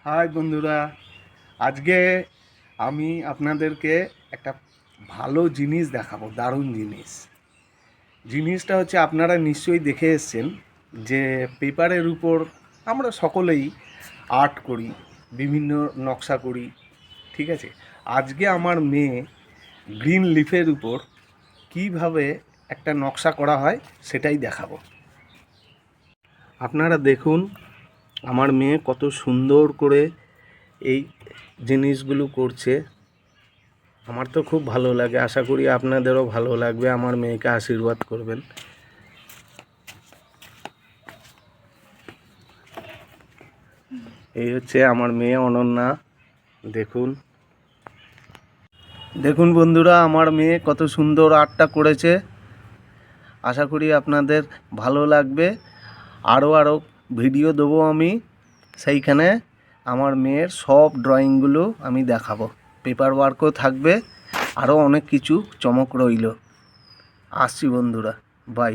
High বন্ধুরা, আজকে আমি আপনাদেরকে একটা ভালো জিনিস দেখাবো, দারুণ জিনিসটা হচ্ছে আপনারা নিশ্চয়ই দেখে এসেছেন যে পেপারের উপর আমরা সকলেই আর্ট করি, বিভিন্ন নকশা করি, ঠিক আছে। আজকে আমার মেয়ে গ্রিন লিফের উপর কিভাবে একটা নকশা করা হয় সেটাই দেখাবো। আপনারা দেখুন আমার মেয়ে কত সুন্দর করে এই জিনিসগুলো করছে। আমার তো খুব ভালো লাগে, আশা করি আপনাদেরও ভালো লাগবে। আমার মেয়েকে আশীর্বাদ করবেন। এই হচ্ছে আমার মেয়ে অনন্যা। দেখুন দেখুন বন্ধুরা, আমার মেয়ে কত সুন্দর আর্টটা করেছে। আশা করি আপনাদের ভালো লাগবে। আরও ভিডিও দেবো আমি, সেইখানে আমার মেয়ের সব ড্রয়িংগুলো আমি দেখাবো। পেপার ওয়ার্কও থাকবে, আরও অনেক কিছু চমক রইল। আসছি বন্ধুরা, বাই।